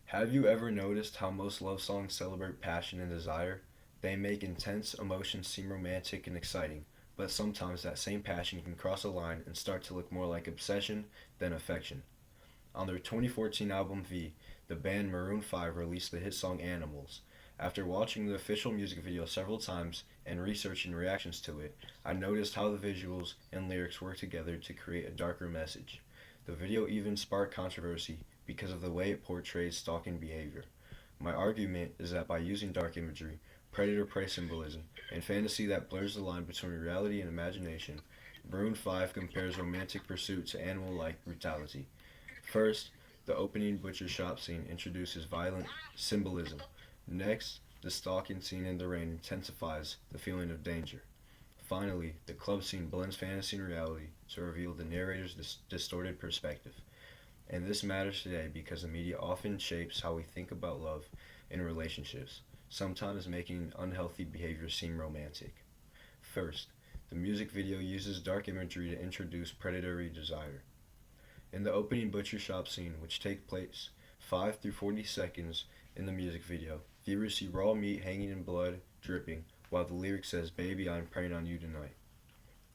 Have you ever noticed how most love songs celebrate passion and desire? They make intense emotions seem romantic and exciting, but sometimes that same passion can cross a line and start to look more like obsession than affection. On their 2014 album V, the band Maroon 5 released the hit song Animals. After watching the official music video several times and researching reactions to it, I noticed how the visuals and lyrics work together to create a darker message. The video even sparked controversy because of the way it portrays stalking behavior. My argument is that by using dark imagery, predator prey symbolism, and fantasy that blurs the line between reality and imagination, Maroon 5 compares romantic pursuit to animal like brutality. First, the opening butcher shop scene introduces violent symbolism. Next, the stalking scene in the rain intensifies the feeling of danger. Finally, the club scene blends fantasy and reality to reveal the narrator's distorted perspective. And this matters today because the media often shapes how we think about love and relationships, sometimes making unhealthy behavior seem romantic. First, the music video uses dark imagery to introduce predatory desire. In the opening butcher shop scene, which takes place 5 through 40 seconds in the music video, viewers see raw meat hanging in blood, dripping, while the lyric says, "Baby, I'm preying on you tonight."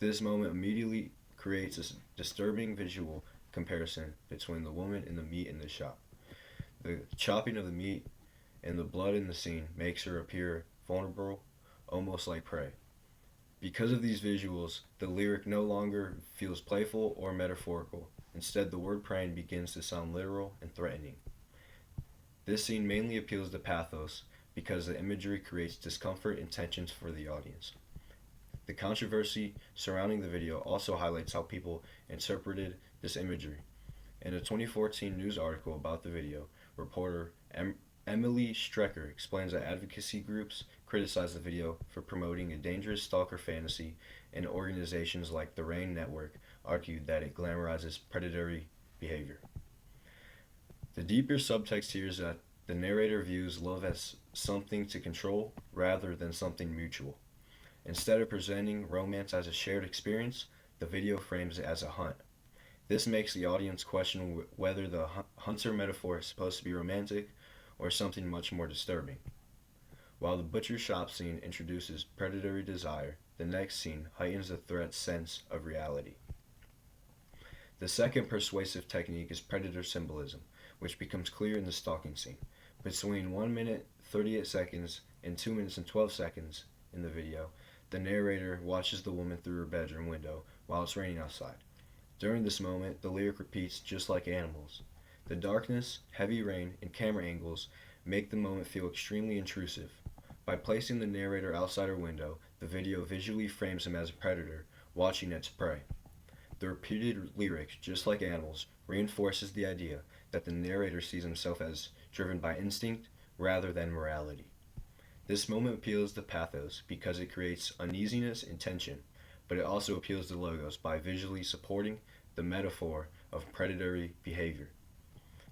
This moment immediately creates a disturbing visual comparison between the woman and the meat in the shop. The chopping of the meat and the blood in the scene makes her appear vulnerable, almost like prey. Because of these visuals, the lyric no longer feels playful or metaphorical. Instead, the word praying begins to sound literal and threatening. This scene mainly appeals to pathos because the imagery creates discomfort and tensions for the audience. The controversy surrounding the video also highlights how people interpreted this imagery. In a 2014 news article about the video, reporter Emily Strecker explains that advocacy groups criticize the video for promoting a dangerous stalker fantasy, and organizations like the RAIN Network argued that it glamorizes predatory behavior. The deeper subtext here is that the narrator views love as something to control rather than something mutual. Instead of presenting romance as a shared experience, the video frames it as a hunt. This makes the audience question whether the hunter metaphor is supposed to be romantic or something much more disturbing. While the butcher shop scene introduces predatory desire, the next scene heightens the threat's sense of reality. The second persuasive technique is predator symbolism, which becomes clear in the stalking scene. Between 1 minute 38 seconds and 2 minutes and 12 seconds in the video, the narrator watches the woman through her bedroom window while it's raining outside. During this moment, the lyric repeats just like animals. The darkness, heavy rain, and camera angles make the moment feel extremely intrusive. By placing the narrator outside her window, the video visually frames him as a predator, watching its prey. The repeated lyric, just like animals, reinforces the idea that the narrator sees himself as driven by instinct rather than morality. This moment appeals to pathos because it creates uneasiness and tension, but it also appeals to logos by visually supporting the metaphor of predatory behavior.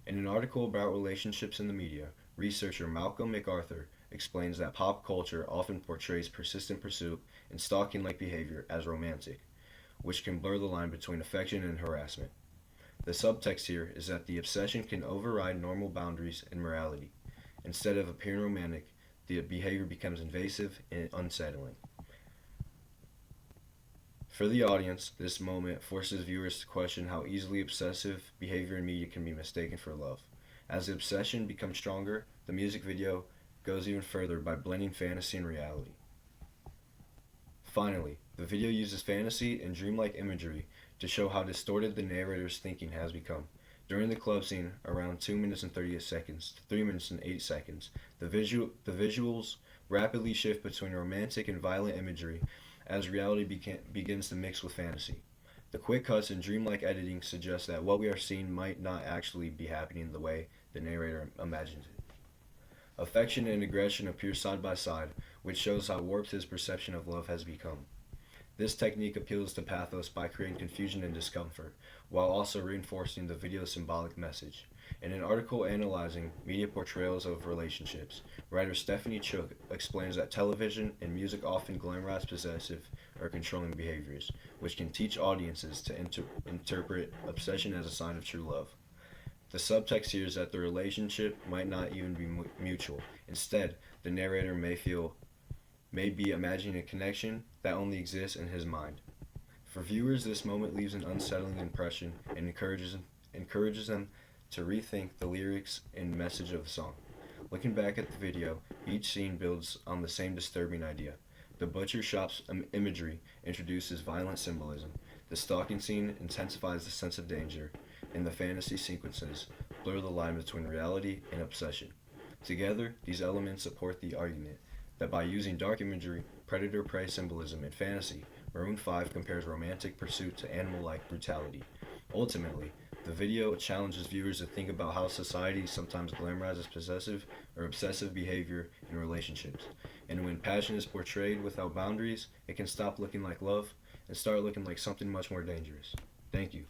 In an article about relationships in the media, researcher Malcolm MacArthur explains that pop culture often portrays persistent pursuit and stalking like behavior as romantic, which can blur the line between affection and harassment. The subtext here is that the obsession can override normal boundaries and morality. Instead of appearing romantic, the behavior becomes invasive and unsettling. For the audience, this moment forces viewers to question how easily obsessive behavior in media can be mistaken for love. As the obsession becomes stronger, the music video goes even further by blending fantasy and reality. Finally, the video uses fantasy and dreamlike imagery to show how distorted the narrator's thinking has become. During the club scene, around 2 minutes and 38 seconds to 3 minutes and 8 seconds, the visuals rapidly shift between romantic and violent imagery as reality begins to mix with fantasy. The quick cuts and dreamlike editing suggest that what we are seeing might not actually be happening the way the narrator imagines it. Affection and aggression appear side by side, which shows how warped his perception of love has become. This technique appeals to pathos by creating confusion and discomfort, while also reinforcing the video's symbolic message. In an article analyzing media portrayals of relationships, writer Stephanie Chook explains that television and music often glamorize possessive or controlling behaviors, which can teach audiences to interpret obsession as a sign of true love. The subtext here is that the relationship might not even be mutual. Instead, the narrator may be imagining a connection that only exists in his mind. For viewers, this moment leaves an unsettling impression and encourages them to rethink the lyrics and message of the song. Looking back at the video, each scene builds on the same disturbing idea. The butcher shop's imagery introduces violent symbolism. The stalking scene intensifies the sense of danger, and the fantasy sequences blur the line between reality and obsession. Together, these elements support the argument that by using dark imagery, predator prey symbolism, and fantasy, Maroon 5 compares romantic pursuit to animal like brutality. Ultimately, the video challenges viewers to think about how society sometimes glamorizes possessive or obsessive behavior in relationships. And when passion is portrayed without boundaries, it can stop looking like love and start looking like something much more dangerous. Thank you.